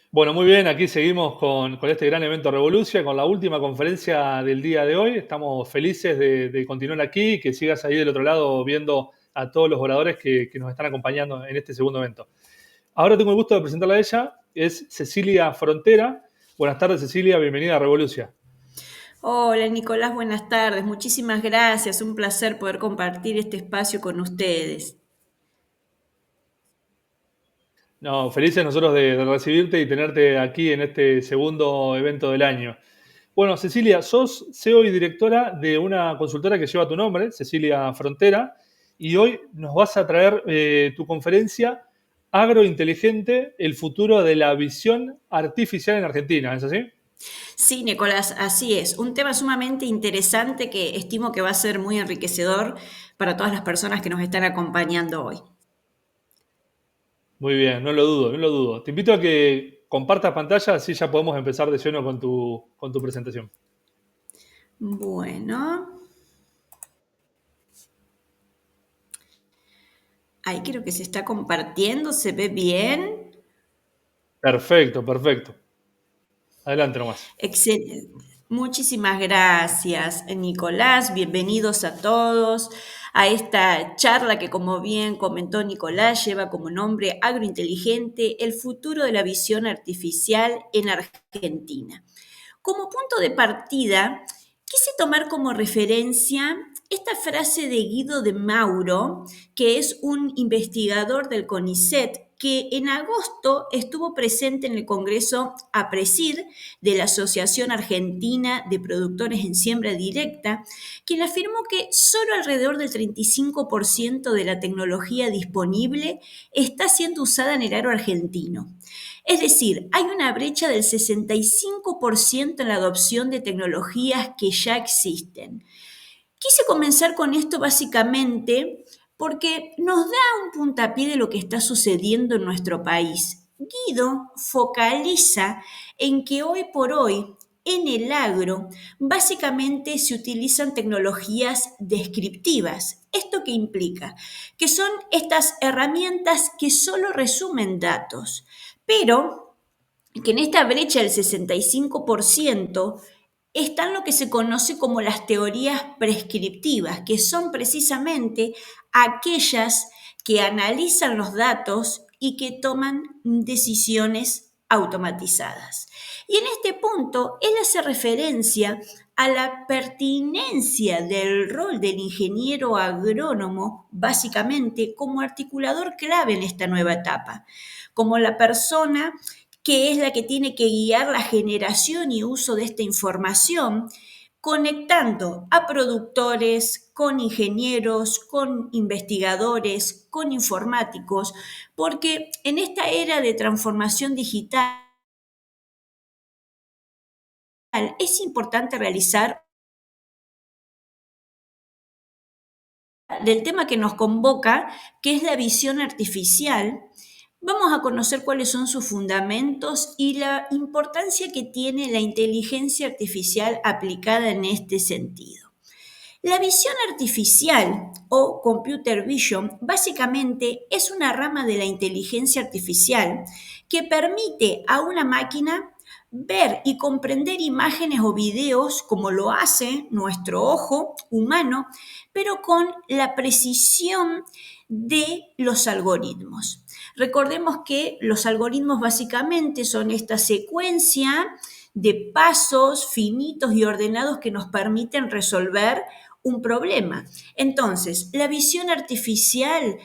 Bueno, muy bien, aquí seguimos con este gran evento Revolucia, con la última conferencia del día de hoy. Estamos felices de continuar aquí y que sigas ahí del otro lado viendo a todos los oradores que nos están acompañando en este segundo evento. Ahora tengo el gusto de presentarla a ella, es Cecilia Frontera. Buenas tardes, Cecilia, bienvenida a Revolucia. Hola Nicolás, buenas tardes. Muchísimas gracias. Un placer poder compartir este espacio con ustedes. No, felices nosotros de recibirte y tenerte aquí en este segundo evento del año. Bueno, Cecilia, sos CEO y directora de una consultora que lleva tu nombre, Cecilia Frontera, y hoy nos vas a traer tu conferencia Agrointeligente, el futuro de la visión artificial en Argentina, ¿es así? Sí, Nicolás, así es. Un tema sumamente interesante que estimo que va a ser muy enriquecedor para todas las personas que nos están acompañando hoy. Muy bien, no lo dudo, no lo dudo. Te invito a que compartas pantalla, así ya podemos empezar de lleno con tu presentación. Bueno, ahí creo que se está compartiendo, se ve bien. Perfecto, perfecto. Adelante nomás. Excelente. Muchísimas gracias, Nicolás. Bienvenidos a todos a esta charla que, como bien comentó Nicolás, lleva como nombre Agrointeligente, el futuro de la visión artificial en Argentina. Como punto de partida, quise tomar como referencia esta frase de Guido de Mauro, que es un investigador del CONICET, que en agosto estuvo presente en el Congreso APRESID de la Asociación Argentina de Productores en Siembra Directa, quien afirmó que solo alrededor del 35% de la tecnología disponible está siendo usada en el agro argentino. Es decir, hay una brecha del 65% en la adopción de tecnologías que ya existen. Quise comenzar con esto básicamente porque nos da un puntapié de lo que está sucediendo en nuestro país. Guido focaliza en que hoy por hoy en el agro básicamente se utilizan tecnologías descriptivas. ¿Esto qué implica? Que son estas herramientas que solo resumen datos, pero que en esta brecha del 65% están lo que se conoce como las teorías prescriptivas, que son precisamente aquellas que analizan los datos y que toman decisiones automatizadas. Y en este punto, él hace referencia a la pertinencia del rol del ingeniero agrónomo, básicamente como articulador clave en esta nueva etapa, como la persona que es la que tiene que guiar la generación y uso de esta información, conectando a productores, con ingenieros, con investigadores, con informáticos, porque en esta era de transformación digital es importante realizar del tema que nos convoca, que es la visión artificial. Vamos a conocer cuáles son sus fundamentos y la importancia que tiene la inteligencia artificial aplicada en este sentido. La visión artificial o computer vision básicamente es una rama de la inteligencia artificial que permite a una máquina ver y comprender imágenes o videos como lo hace nuestro ojo humano, pero con la precisión de los algoritmos. Recordemos que los algoritmos básicamente son esta secuencia de pasos finitos y ordenados que nos permiten resolver un problema. Entonces, la visión artificial,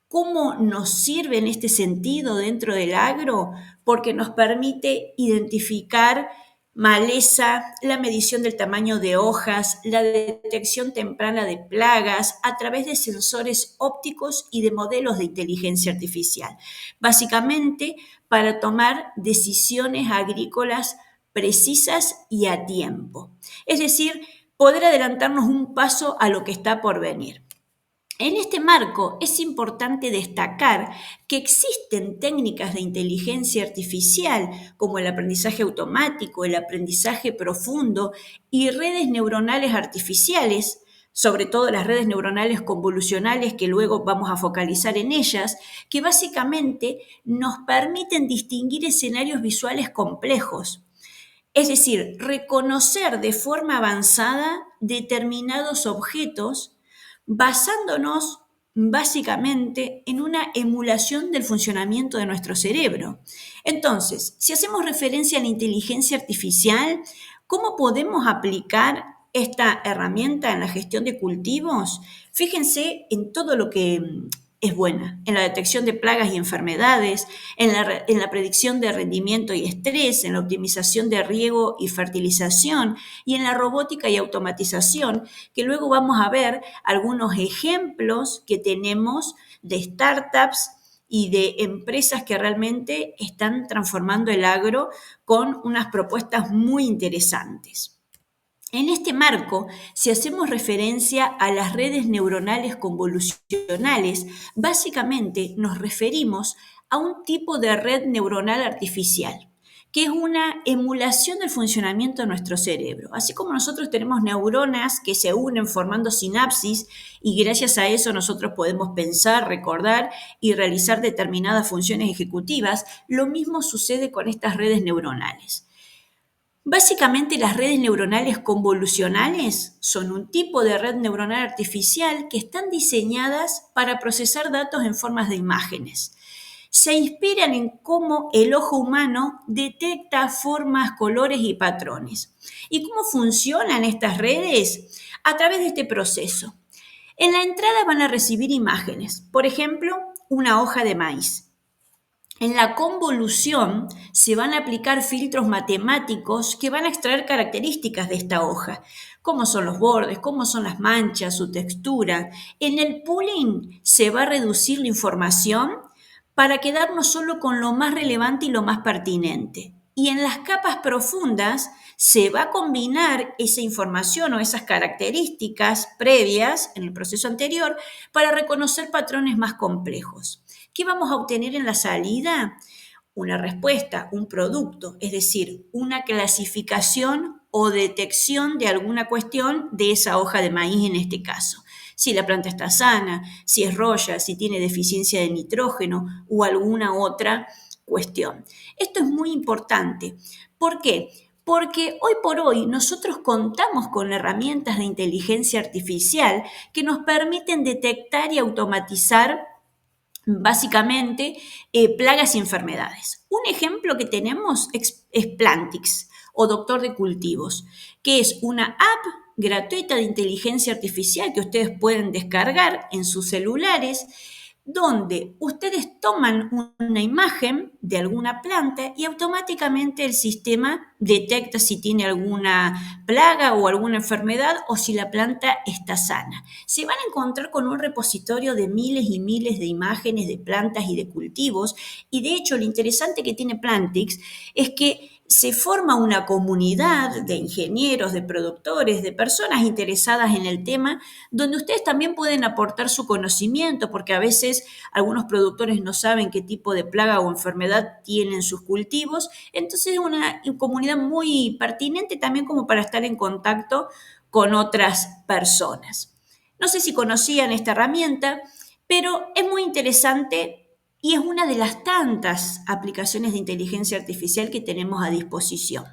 ¿cómo nos sirve en este sentido dentro del agro? Porque nos permite identificar maleza, la medición del tamaño de hojas, la detección temprana de plagas a través de sensores ópticos y de modelos de inteligencia artificial. Básicamente, para tomar decisiones agrícolas precisas y a tiempo. Es decir, poder adelantarnos un paso a lo que está por venir. En este marco es importante destacar que existen técnicas de inteligencia artificial como el aprendizaje automático, el aprendizaje profundo y redes neuronales artificiales sobre todo las redes neuronales convolucionales, que luego vamos a focalizar en ellas, que básicamente nos permiten distinguir escenarios visuales complejos. Es decir, reconocer de forma avanzada determinados objetos basándonos básicamente en una emulación del funcionamiento de nuestro cerebro. Entonces, si hacemos referencia a la inteligencia artificial, ¿cómo podemos aplicar esta herramienta en la gestión de cultivos? Fíjense en todo lo que es buena, en la detección de plagas y enfermedades, en la predicción de rendimiento y estrés, en la optimización de riego y fertilización y en la robótica y automatización, que luego vamos a ver algunos ejemplos que tenemos de startups y de empresas que realmente están transformando el agro con unas propuestas muy interesantes. En este marco, si hacemos referencia a las redes neuronales convolucionales, básicamente nos referimos a un tipo de red neuronal artificial, que es una emulación del funcionamiento de nuestro cerebro. Así como nosotros tenemos neuronas que se unen formando sinapsis y gracias a eso nosotros podemos pensar, recordar y realizar determinadas funciones ejecutivas, lo mismo sucede con estas redes neuronales. Básicamente, las redes neuronales convolucionales son un tipo de red neuronal artificial que están diseñadas para procesar datos en formas de imágenes. Se inspiran en cómo el ojo humano detecta formas, colores y patrones. ¿Y cómo funcionan estas redes? A través de este proceso. En la entrada van a recibir imágenes, por ejemplo, una hoja de maíz. En la convolución se van a aplicar filtros matemáticos que van a extraer características de esta hoja, cómo son los bordes, cómo son las manchas, su textura. En el pooling se va a reducir la información para quedarnos solo con lo más relevante y lo más pertinente. Y en las capas profundas se va a combinar esa información o esas características previas en el proceso anterior para reconocer patrones más complejos. ¿Qué vamos a obtener en la salida? Una respuesta, un producto, es decir, una clasificación o detección de alguna cuestión de esa hoja de maíz en este caso. Si la planta está sana, si es roya, si tiene deficiencia de nitrógeno o alguna otra cuestión. Esto es muy importante. ¿Por qué? Porque hoy por hoy nosotros contamos con herramientas de inteligencia artificial que nos permiten detectar y automatizar básicamente plagas y enfermedades. Un ejemplo que tenemos es Plantix o Doctor de Cultivos, que es una app gratuita de inteligencia artificial que ustedes pueden descargar en sus celulares, donde ustedes toman una imagen de alguna planta y automáticamente el sistema detecta si tiene alguna plaga o alguna enfermedad o si la planta está sana. Se van a encontrar con un repositorio de miles y miles de imágenes de plantas y de cultivos y de hecho lo interesante que tiene Plantix es que se forma una comunidad de ingenieros, de productores, de personas interesadas en el tema, donde ustedes también pueden aportar su conocimiento, porque a veces algunos productores no saben qué tipo de plaga o enfermedad tienen sus cultivos. Entonces es una comunidad muy pertinente también como para estar en contacto con otras personas. No sé si conocían esta herramienta, pero es muy interesante y es una de las tantas aplicaciones de inteligencia artificial que tenemos a disposición.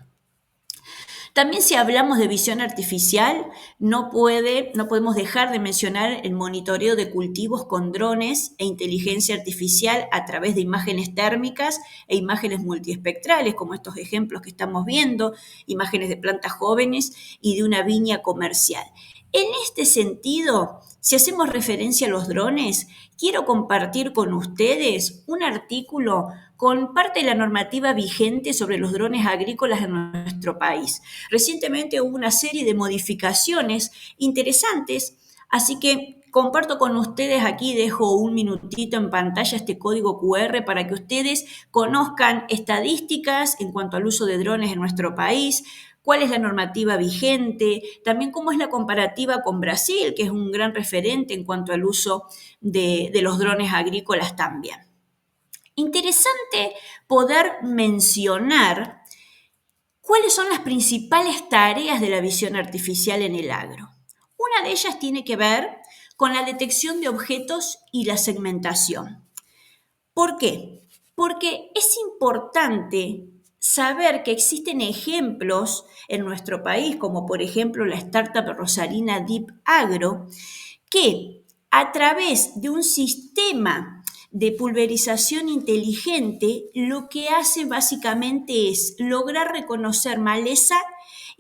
También si hablamos de visión artificial, no podemos dejar de mencionar el monitoreo de cultivos con drones e inteligencia artificial a través de imágenes térmicas e imágenes multiespectrales, como estos ejemplos que estamos viendo, imágenes de plantas jóvenes y de una viña comercial. En este sentido, si hacemos referencia a los drones, quiero compartir con ustedes un artículo con parte de la normativa vigente sobre los drones agrícolas en nuestro país. Recientemente hubo una serie de modificaciones interesantes, así que comparto con ustedes aquí, dejo un minutito en pantalla este código QR para que ustedes conozcan estadísticas en cuanto al uso de drones en nuestro país, cuál es la normativa vigente, también cómo es la comparativa con Brasil, que es un gran referente en cuanto al uso de los drones agrícolas también. Interesante poder mencionar cuáles son las principales tareas de la visión artificial en el agro. Una de ellas tiene que ver con la detección de objetos y la segmentación. ¿Por qué? Porque es importante saber que existen ejemplos en nuestro país, como por ejemplo la startup rosarina Deep Agro, que a través de un sistema de pulverización inteligente, lo que hace básicamente es lograr reconocer maleza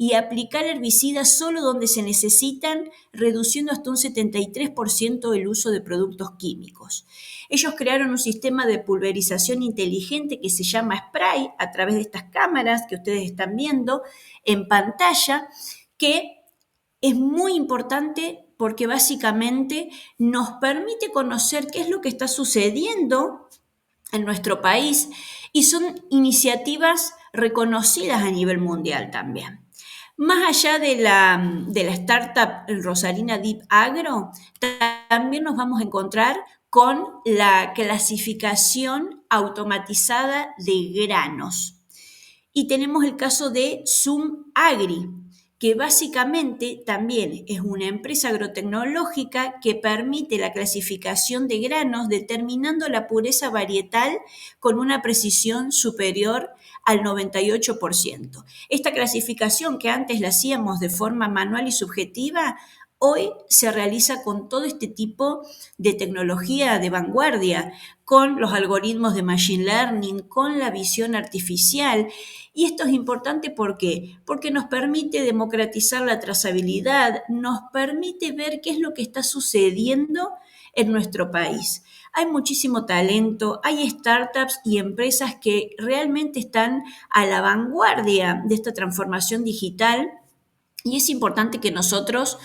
y aplicar herbicidas solo donde se necesitan, reduciendo hasta un 73% el uso de productos químicos. Ellos crearon un sistema de pulverización inteligente que se llama Spray a través de estas cámaras que ustedes están viendo en pantalla, que es muy importante porque básicamente nos permite conocer qué es lo que está sucediendo en nuestro país y son iniciativas reconocidas a nivel mundial también. Más allá de la startup rosarina Deep Agro, también nos vamos a encontrar con la clasificación automatizada de granos. Y tenemos el caso de Zoom Agri, que básicamente también es una empresa agrotecnológica que permite la clasificación de granos determinando la pureza varietal con una precisión superior al 98%. Esta clasificación que antes la hacíamos de forma manual y subjetiva, hoy se realiza con todo este tipo de tecnología de vanguardia, con los algoritmos de machine learning, con la visión artificial. Y esto es importante ¿por qué? Porque nos permite democratizar la trazabilidad, nos permite ver qué es lo que está sucediendo en nuestro país. Hay muchísimo talento, hay startups y empresas que realmente están a la vanguardia de esta transformación digital y es importante que nosotros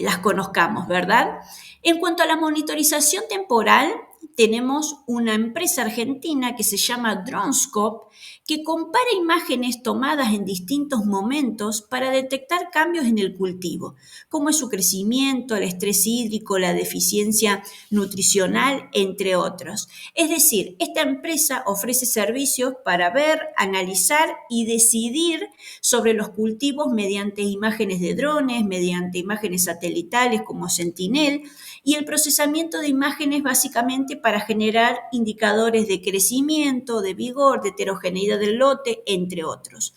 las conozcamos, ¿verdad? En cuanto a la monitorización temporal, tenemos una empresa argentina que se llama Dronescope, que compara imágenes tomadas en distintos momentos para detectar cambios en el cultivo, como es su crecimiento, el estrés hídrico, la deficiencia nutricional, entre otros. Es decir, esta empresa ofrece servicios para ver, analizar y decidir sobre los cultivos mediante imágenes de drones, mediante imágenes satelitales como Sentinel, y el procesamiento de imágenes básicamente para generar indicadores de crecimiento, de vigor, de heterogeneidad del lote, entre otros.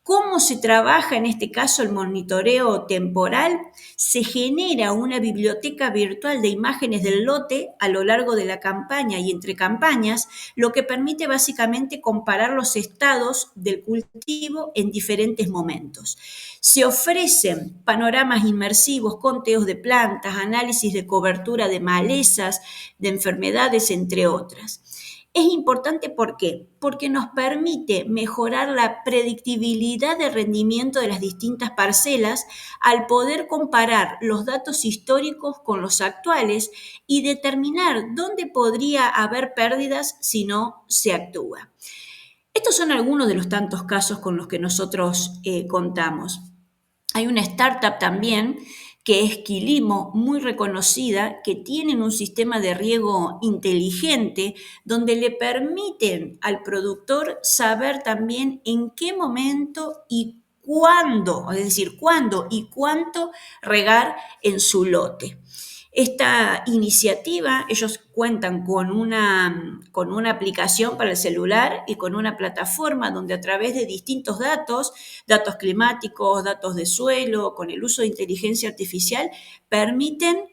¿Cómo se trabaja en este caso el monitoreo temporal? Se genera una biblioteca virtual de imágenes del lote a lo largo de la campaña y entre campañas, lo que permite básicamente comparar los estados del cultivo en diferentes momentos. Se ofrecen panoramas inmersivos, conteos de plantas, análisis de cobertura de malezas, de enfermedades, entre otras. Es importante ¿por qué? Porque nos permite mejorar la predictibilidad de rendimiento de las distintas parcelas al poder comparar los datos históricos con los actuales y determinar dónde podría haber pérdidas si no se actúa. Estos son algunos de los tantos casos con los que nosotros contamos. Hay una startup también que es Quilimo, muy reconocida, que tienen un sistema de riego inteligente donde le permiten al productor saber también en qué momento y cuándo, es decir, cuándo y cuánto regar en su lote. Esta iniciativa, ellos cuentan con una aplicación para el celular y con una plataforma donde a través de distintos datos, datos climáticos, datos de suelo, con el uso de inteligencia artificial, permiten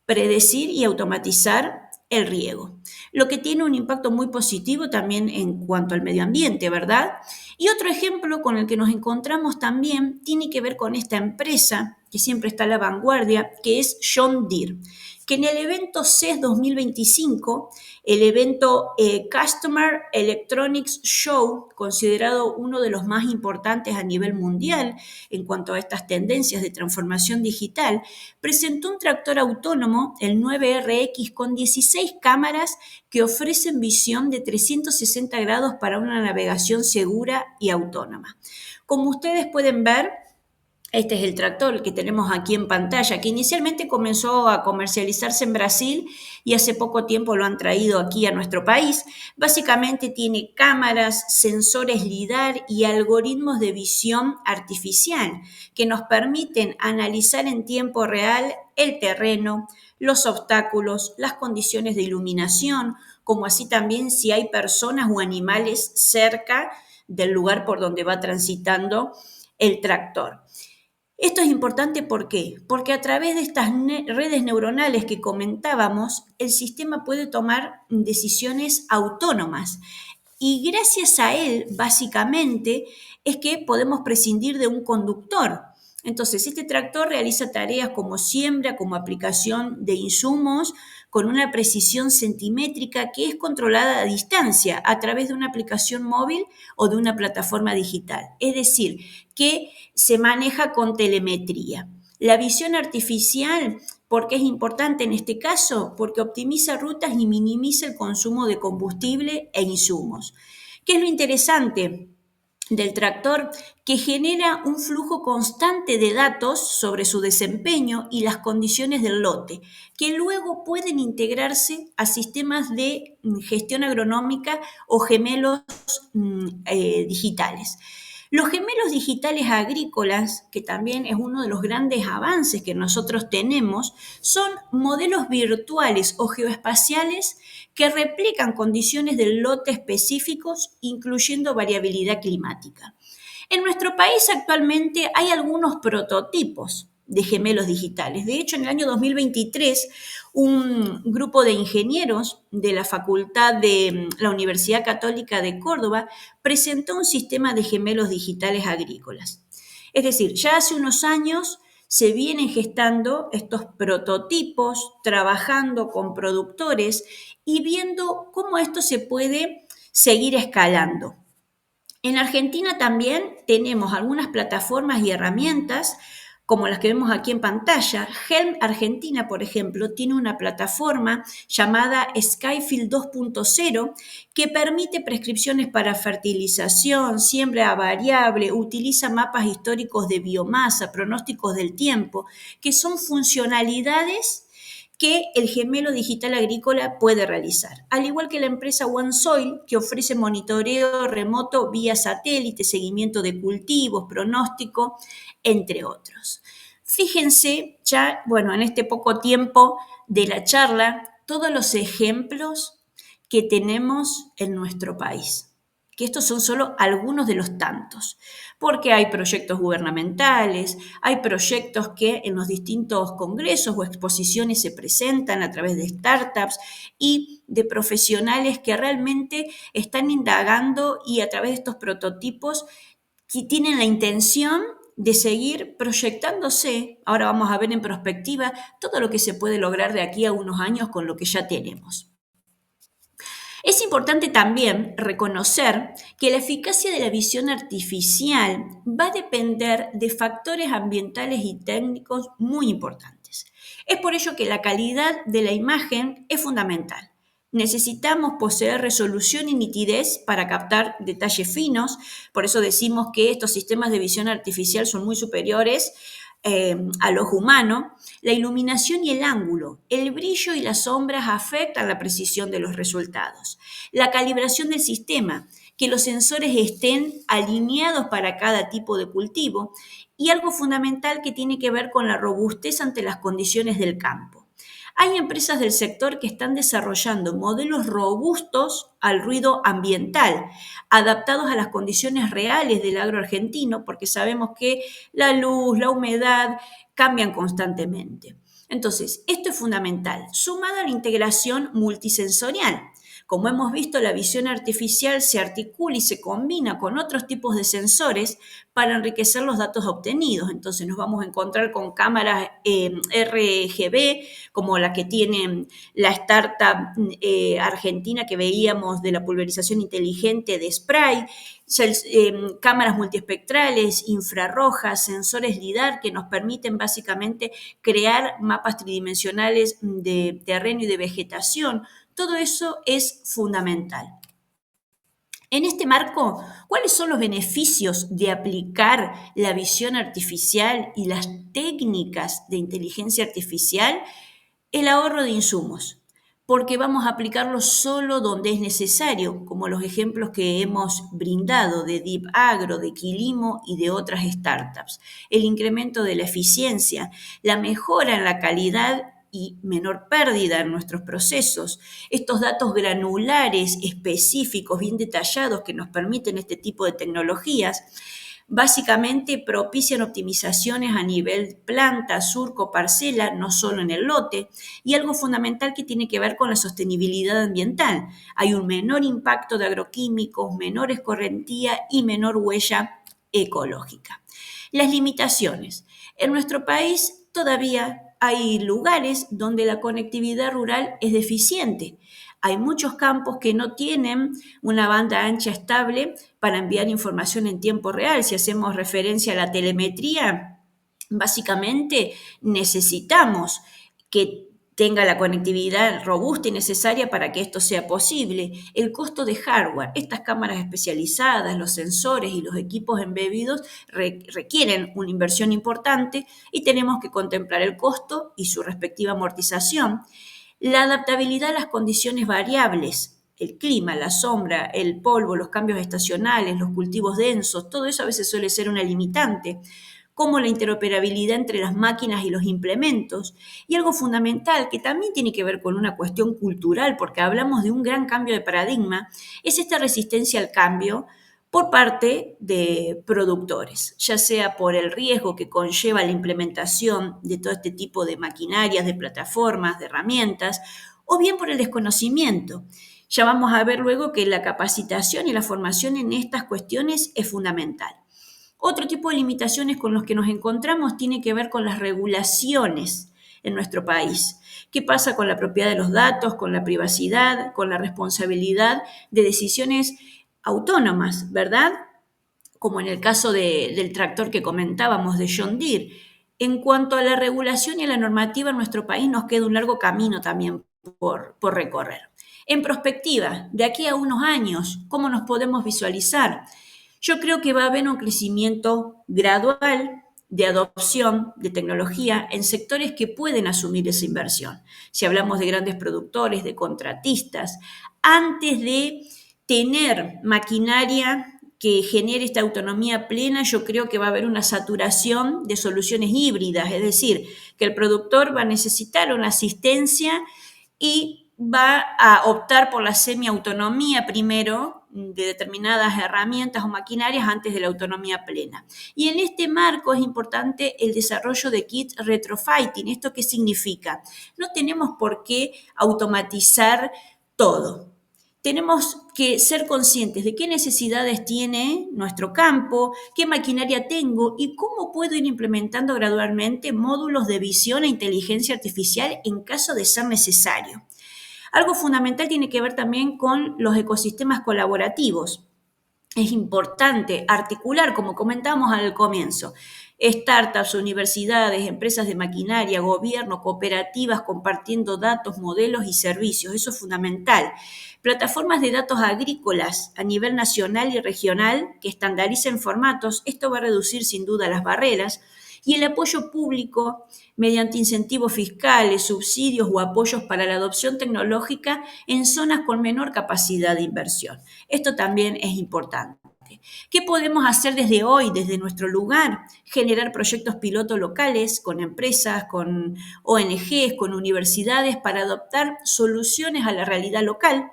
predecir y automatizar el riego, lo que tiene un impacto muy positivo también en cuanto al medio ambiente, ¿verdad? Y otro ejemplo con el que nos encontramos también tiene que ver con esta empresa que siempre está a la vanguardia, que es John Deere, que en el evento CES 2025, el evento Customer Electronics Show, considerado uno de los más importantes a nivel mundial en cuanto a estas tendencias de transformación digital, presentó un tractor autónomo, el 9RX, con 16 cámaras que ofrecen visión de 360 grados para una navegación segura y autónoma. Como ustedes pueden ver, Este es el tractor que tenemos aquí en pantalla, que inicialmente comenzó a comercializarse en Brasil y hace poco tiempo lo han traído aquí a nuestro país. Básicamente tiene cámaras, sensores LIDAR y algoritmos de visión artificial que nos permiten analizar en tiempo real el terreno, los obstáculos, las condiciones de iluminación, como así también si hay personas o animales cerca del lugar por donde va transitando el tractor. Esto es importante, ¿por qué? Porque a través de estas redes neuronales que comentábamos, el sistema puede tomar decisiones autónomas y gracias a él, básicamente, es que podemos prescindir de un conductor. Entonces, este tractor realiza tareas como siembra, como aplicación de insumos, con una precisión centimétrica que es controlada a distancia a través de una aplicación móvil o de una plataforma digital. Es decir, que se maneja con telemetría. La visión artificial, ¿por qué es importante en este caso? Porque optimiza rutas y minimiza el consumo de combustible e insumos. ¿Qué es lo interesante del tractor? Que genera un flujo constante de datos sobre su desempeño y las condiciones del lote, que luego pueden integrarse a sistemas de gestión agronómica o gemelos digitales. Los gemelos digitales agrícolas, que también es uno de los grandes avances que nosotros tenemos, son modelos virtuales o geoespaciales que replican condiciones del lote específicos, incluyendo variabilidad climática. En nuestro país actualmente hay algunos prototipos de gemelos digitales. De hecho, en el año 2023, un grupo de ingenieros de la Facultad de la Universidad Católica de Córdoba presentó un sistema de gemelos digitales agrícolas. Es decir, ya hace unos años se vienen gestando estos prototipos, trabajando con productores y viendo cómo esto se puede seguir escalando. En Argentina también tenemos algunas plataformas y herramientas como las que vemos aquí en pantalla. Helm Argentina, por ejemplo, tiene una plataforma llamada Skyfield 2.0 que permite prescripciones para fertilización, siembra variable, utiliza mapas históricos de biomasa, pronósticos del tiempo, que son funcionalidades que el gemelo digital agrícola puede realizar. Al igual que la empresa OneSoil, que ofrece monitoreo remoto vía satélite, seguimiento de cultivos, pronóstico, entre otros. Fíjense ya, bueno, en este poco tiempo de la charla, todos los ejemplos que tenemos en nuestro país, que estos son solo algunos de los tantos, porque hay proyectos gubernamentales, hay proyectos que en los distintos congresos o exposiciones se presentan a través de startups y de profesionales que realmente están indagando y a través de estos prototipos que tienen la intención de seguir proyectándose. Ahora vamos a ver en perspectiva todo lo que se puede lograr de aquí a unos años con lo que ya tenemos. Es importante también reconocer que la eficacia de la visión artificial va a depender de factores ambientales y técnicos muy importantes. Es por ello que la calidad de la imagen es fundamental. Necesitamos poseer resolución y nitidez para captar detalles finos, por eso decimos que estos sistemas de visión artificial son muy superiores al ojo humano. La iluminación y el ángulo, el brillo y las sombras afectan la precisión de los resultados. La calibración del sistema, que los sensores estén alineados para cada tipo de cultivo y algo fundamental que tiene que ver con la robustez ante las condiciones del campo. Hay empresas del sector que están desarrollando modelos robustos al ruido ambiental, adaptados a las condiciones reales del agro argentino, porque sabemos que la luz, la humedad cambian constantemente. Entonces, esto es fundamental, sumado a la integración multisensorial. Como hemos visto, la visión artificial se articula y se combina con otros tipos de sensores para enriquecer los datos obtenidos. Entonces nos vamos a encontrar con cámaras RGB, como la que tiene la startup argentina que veíamos de la pulverización inteligente de spray, cámaras multiespectrales, infrarrojas, sensores LIDAR que nos permiten básicamente crear mapas tridimensionales de terreno y de vegetación. Todo eso es fundamental. En este marco, ¿cuáles son los beneficios de aplicar la visión artificial y las técnicas de inteligencia artificial? El ahorro de insumos, porque vamos a aplicarlo solo donde es necesario, como los ejemplos que hemos brindado de Deep Agro, de Quilimo y de otras startups. El incremento de la eficiencia, la mejora en la calidad y menor pérdida en nuestros procesos. Estos datos granulares, específicos, bien detallados que nos permiten este tipo de tecnologías, básicamente propician optimizaciones a nivel planta, surco, parcela, no solo en el lote, y algo fundamental que tiene que ver con la sostenibilidad ambiental. Hay un menor impacto de agroquímicos, menor escorrentía y menor huella ecológica. Las limitaciones. En nuestro país todavía hay lugares donde la conectividad rural es deficiente. Hay muchos campos que no tienen una banda ancha estable para enviar información en tiempo real. Si hacemos referencia a la telemetría, básicamente necesitamos que tenga la conectividad robusta y necesaria para que esto sea posible. El costo de hardware, estas cámaras especializadas, los sensores y los equipos embebidos requieren una inversión importante y tenemos que contemplar el costo y su respectiva amortización. La adaptabilidad a las condiciones variables, el clima, la sombra, el polvo, los cambios estacionales, los cultivos densos, todo eso a veces suele ser una limitante, como la interoperabilidad entre las máquinas y los implementos. Y algo fundamental que también tiene que ver con una cuestión cultural, porque hablamos de un gran cambio de paradigma, es esta resistencia al cambio por parte de productores, ya sea por el riesgo que conlleva la implementación de todo este tipo de maquinarias, de plataformas, de herramientas, o bien por el desconocimiento. Ya vamos a ver luego que la capacitación y la formación en estas cuestiones es fundamental. Otro tipo de limitaciones con los que nos encontramos tiene que ver con las regulaciones en nuestro país. ¿Qué pasa con la propiedad de los datos, con la privacidad, con la responsabilidad de decisiones autónomas, ¿verdad? Como en el caso del tractor que comentábamos de John Deere. En cuanto a la regulación y a la normativa en nuestro país, nos queda un largo camino también por recorrer. En perspectiva, de aquí a unos años, ¿cómo nos podemos visualizar? Yo creo que va a haber un crecimiento gradual de adopción de tecnología en sectores que pueden asumir esa inversión. Si hablamos de grandes productores, de contratistas, antes de tener maquinaria que genere esta autonomía plena, yo creo que va a haber una saturación de soluciones híbridas, es decir, que el productor va a necesitar una asistencia y va a optar por la semiautonomía primero de determinadas herramientas o maquinarias antes de la autonomía plena. Y en este marco es importante el desarrollo de kits retrofitting. ¿Esto qué significa? No tenemos por qué automatizar todo. Tenemos que ser conscientes de qué necesidades tiene nuestro campo, qué maquinaria tengo y cómo puedo ir implementando gradualmente módulos de visión e inteligencia artificial en caso de ser necesario. Algo fundamental tiene que ver también con los ecosistemas colaborativos. Es importante articular, como comentábamos al comienzo, startups, universidades, empresas de maquinaria, gobierno, cooperativas compartiendo datos, modelos y servicios. Eso es fundamental. Plataformas de datos agrícolas a nivel nacional y regional que estandaricen formatos. Esto va a reducir sin duda las barreras. Y el apoyo público mediante incentivos fiscales, subsidios o apoyos para la adopción tecnológica en zonas con menor capacidad de inversión. Esto también es importante. ¿Qué podemos hacer desde hoy, desde nuestro lugar? Generar proyectos pilotos locales con empresas, con ONGs, con universidades para adoptar soluciones a la realidad local.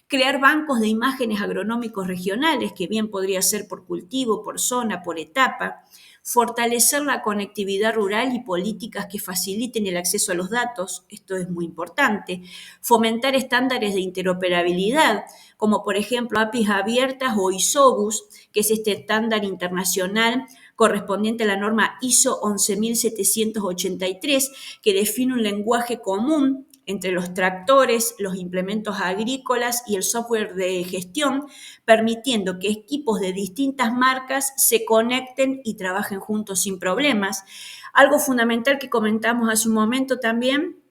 Crear bancos de imágenes agronómicos regionales, que bien podría ser por cultivo, por zona, por etapa. Fortalecer la conectividad rural y políticas que faciliten el acceso a los datos, esto es muy importante. Fomentar estándares de interoperabilidad, como por ejemplo APIs abiertas o ISOBUS, que es este estándar internacional correspondiente a la norma ISO 11783, que define un lenguaje común entre los tractores, los implementos agrícolas y el software de gestión, permitiendo que equipos de distintas marcas se conecten y trabajen juntos sin problemas. Algo fundamental que comentamos hace un momento también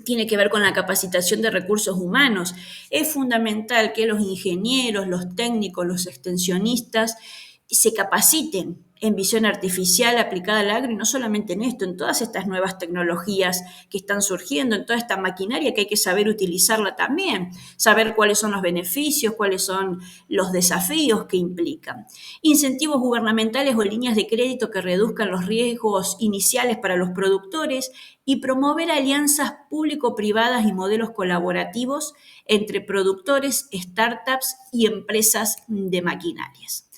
tiene que ver con la capacitación de recursos humanos. Es fundamental que los ingenieros, los técnicos, los extensionistas se capaciten en visión artificial aplicada al agro y no solamente en esto, en todas estas nuevas tecnologías que están surgiendo, en toda esta maquinaria que hay que saber utilizarla también, saber cuáles son los beneficios, cuáles son los desafíos que implican. Incentivos gubernamentales o líneas de crédito que reduzcan los riesgos iniciales para los productores y promover alianzas público-privadas y modelos colaborativos entre productores, startups y empresas de maquinarias.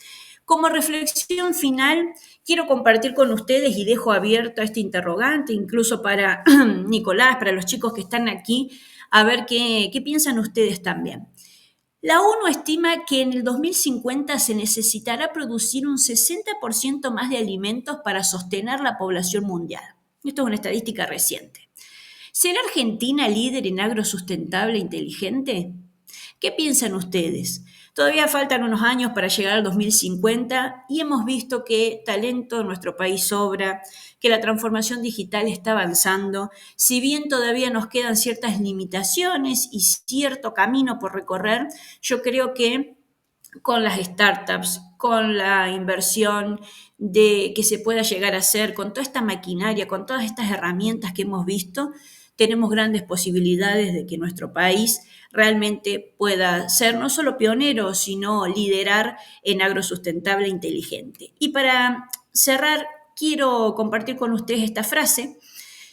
Como reflexión final, quiero compartir con ustedes y dejo abierto este interrogante, incluso para Nicolás, para los chicos que están aquí, a ver qué piensan ustedes también. La ONU estima que en el 2050 se necesitará producir un 60% más de alimentos para sostener la población mundial. Esto es una estadística reciente. ¿Será Argentina líder en agrosustentable e inteligente? ¿Qué piensan ustedes? Todavía faltan unos años para llegar al 2050 y hemos visto que talento en nuestro país sobra, que la transformación digital está avanzando. Si bien todavía nos quedan ciertas limitaciones y cierto camino por recorrer, yo creo que con las startups, con la inversión de que se pueda llegar a hacer, con toda esta maquinaria, con todas estas herramientas que hemos visto, tenemos grandes posibilidades de que nuestro país realmente pueda ser no solo pionero, sino liderar en agrosustentable e inteligente. Y para cerrar, quiero compartir con ustedes esta frase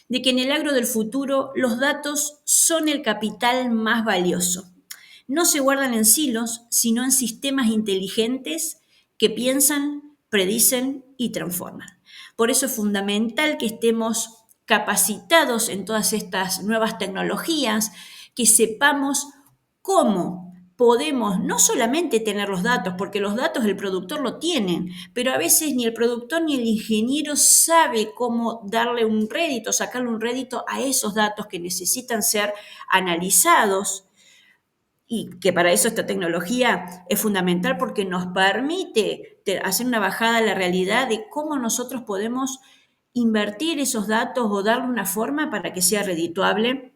de que en el agro del futuro los datos son el capital más valioso. No se guardan en silos, sino en sistemas inteligentes que piensan, predicen y transforman. Por eso es fundamental que estemos capacitados en todas estas nuevas tecnologías, que sepamos cómo podemos no solamente tener los datos, porque los datos el productor lo tienen, pero a veces ni el productor ni el ingeniero sabe cómo darle un rédito, sacarle un rédito a esos datos que necesitan ser analizados, y que para eso esta tecnología es fundamental porque nos permite hacer una bajada a la realidad de cómo nosotros podemos invertir esos datos o darle una forma para que sea redituable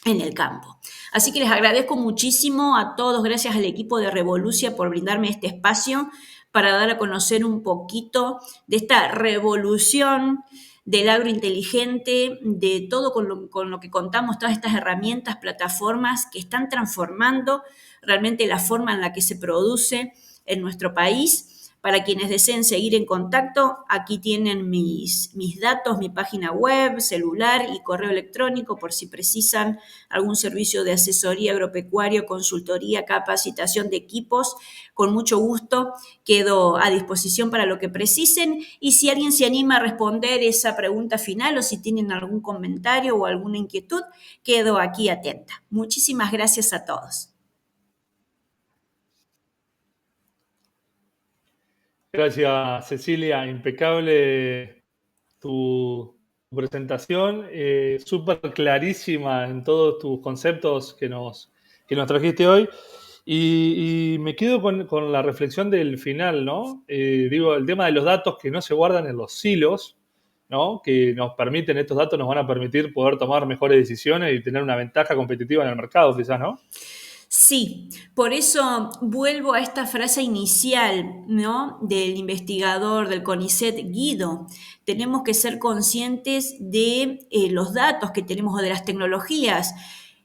en el campo. Así que les agradezco muchísimo a todos, gracias al equipo de Revolucia por brindarme este espacio para dar a conocer un poquito de esta revolución del agro inteligente, de todo con lo que contamos, todas estas herramientas, plataformas que están transformando realmente la forma en la que se produce en nuestro país. Para quienes deseen seguir en contacto, aquí tienen mis datos, mi página web, celular y correo electrónico por si precisan algún servicio de asesoría agropecuaria, consultoría, capacitación de equipos. Con mucho gusto quedo a disposición para lo que precisen y si alguien se anima a responder esa pregunta final o si tienen algún comentario o alguna inquietud, quedo aquí atenta. Muchísimas gracias a todos. Gracias, Cecilia. Impecable tu presentación, súper clarísima en todos tus conceptos que nos trajiste hoy. Y me quedo con la reflexión del final, ¿no? Digo, el tema de los datos que no se guardan en los silos, ¿no? Que nos permiten, estos datos nos van a permitir poder tomar mejores decisiones y tener una ventaja competitiva en el mercado, quizás, ¿no? Sí, por eso vuelvo a esta frase inicial, ¿no? Del investigador del CONICET, Guido. Tenemos que ser conscientes de los datos que tenemos o de las tecnologías.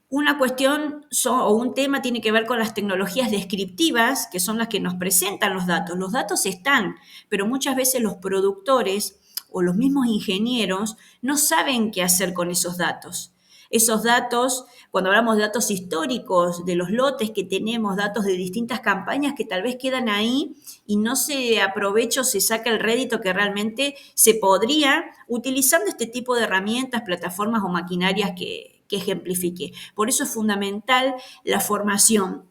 Una cuestión o un tema tiene que ver con las tecnologías descriptivas, que son las que nos presentan los datos. Los datos están, pero muchas veces los productores o los mismos ingenieros no saben qué hacer con esos datos. Esos datos, cuando hablamos de datos históricos, de los lotes que tenemos, datos de distintas campañas que tal vez quedan ahí y no se aprovecha o se saca el rédito que realmente se podría utilizando este tipo de herramientas, plataformas o maquinarias que ejemplifique. Por eso es fundamental la formación,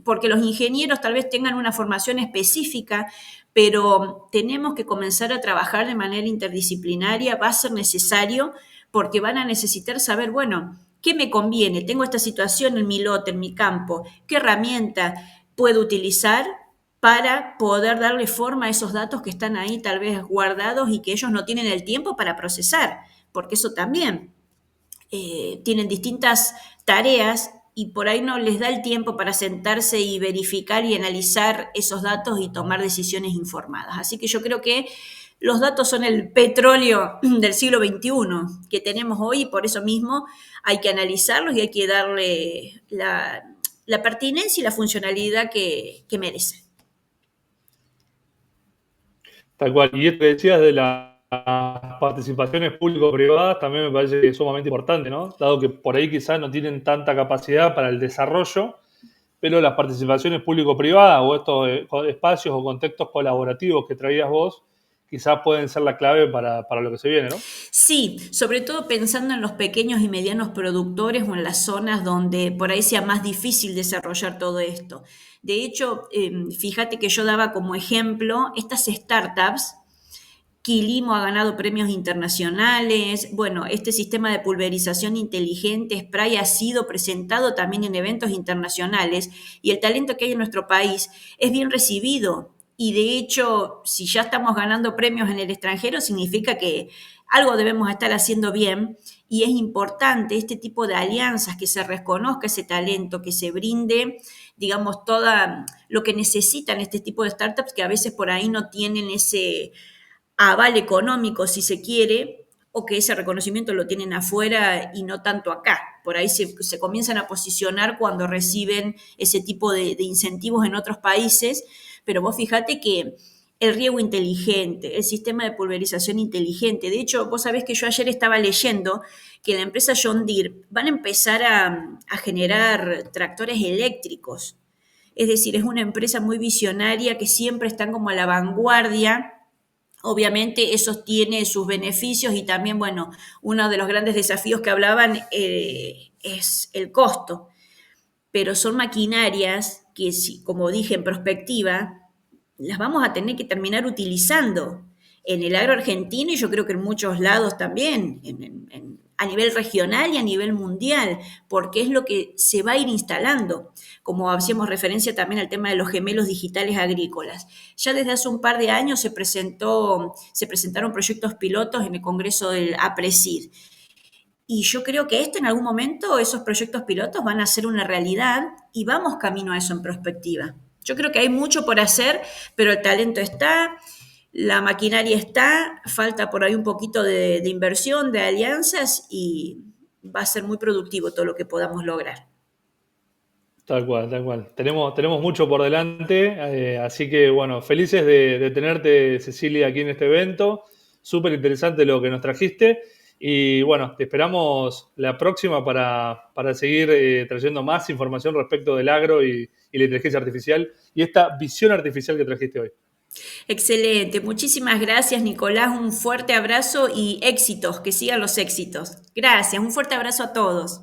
porque los ingenieros tal vez tengan una formación específica, pero tenemos que comenzar a trabajar de manera interdisciplinaria, va a ser necesario porque van a necesitar saber, bueno, ¿qué me conviene? Tengo esta situación en mi lote, en mi campo, ¿qué herramienta puedo utilizar para poder darle forma a esos datos que están ahí tal vez guardados y que ellos no tienen el tiempo para procesar? Porque eso también tienen distintas tareas y por ahí no les da el tiempo para sentarse y verificar y analizar esos datos y tomar decisiones informadas. Así que yo creo que los datos son el petróleo del siglo XXI que tenemos hoy y por eso mismo hay que analizarlos y hay que darle la pertinencia y la funcionalidad que merecen. Tal cual. Y esto que decías de las participaciones público-privadas también me parece sumamente importante, ¿no? Dado que por ahí quizás no tienen tanta capacidad para el desarrollo, pero las participaciones público-privadas o estos espacios o contextos colaborativos que traías vos, quizás pueden ser la clave para lo que se viene, ¿no? Sí, sobre todo pensando en los pequeños y medianos productores o en las zonas donde por ahí sea más difícil desarrollar todo esto. De hecho, fíjate que yo daba como ejemplo estas startups. Quilimo ha ganado premios internacionales. Bueno, este sistema de pulverización inteligente, Spray, ha sido presentado también en eventos internacionales y el talento que hay en nuestro país es bien recibido. Y de hecho, si ya estamos ganando premios en el extranjero, significa que algo debemos estar haciendo bien y es importante este tipo de alianzas, que se reconozca ese talento, que se brinde, digamos, todo lo que necesitan este tipo de startups que a veces por ahí no tienen ese aval económico, si se quiere, o que ese reconocimiento lo tienen afuera y no tanto acá. Por ahí se comienzan a posicionar cuando reciben ese tipo de incentivos en otros países, pero vos fíjate que el riego inteligente, el sistema de pulverización inteligente. De hecho, vos sabés que yo ayer estaba leyendo que la empresa John Deere van a empezar a generar tractores eléctricos. Es decir, es una empresa muy visionaria que siempre están como a la vanguardia. Obviamente eso tiene sus beneficios y también, bueno, uno de los grandes desafíos que hablaban es el costo, pero son maquinarias que, como dije en perspectiva, las vamos a tener que terminar utilizando en el agro argentino y yo creo que en muchos lados también, a nivel regional y a nivel mundial, porque es lo que se va a ir instalando, como hacíamos referencia también al tema de los gemelos digitales agrícolas. Ya desde hace un par de años se presentaron proyectos pilotos en el Congreso del APRESID. Y yo creo que en algún momento, esos proyectos pilotos van a ser una realidad y vamos camino a eso en perspectiva. Yo creo que hay mucho por hacer, pero el talento está, la maquinaria está, falta por ahí un poquito de inversión, de alianzas y va a ser muy productivo todo lo que podamos lograr. Tal cual, tal cual. Tenemos mucho por delante, así que bueno, felices de tenerte, Cecilia, aquí en este evento. Súper interesante lo que nos trajiste. Y bueno, te esperamos la próxima para seguir trayendo más información respecto del agro y la inteligencia artificial y esta visión artificial que trajiste hoy. Excelente, muchísimas gracias Nicolás, un fuerte abrazo y éxitos, que sigan los éxitos. Gracias, un fuerte abrazo a todos.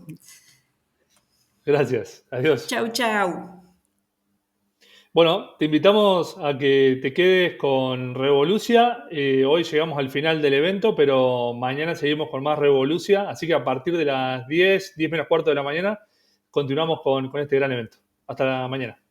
Gracias, adiós. Chau, chau. Bueno, te invitamos a que te quedes con Revolucia. Hoy llegamos al final del evento, pero mañana seguimos con más Revolucia. Así que a partir de las 10 menos cuarto de la mañana, continuamos con este gran evento. Hasta mañana.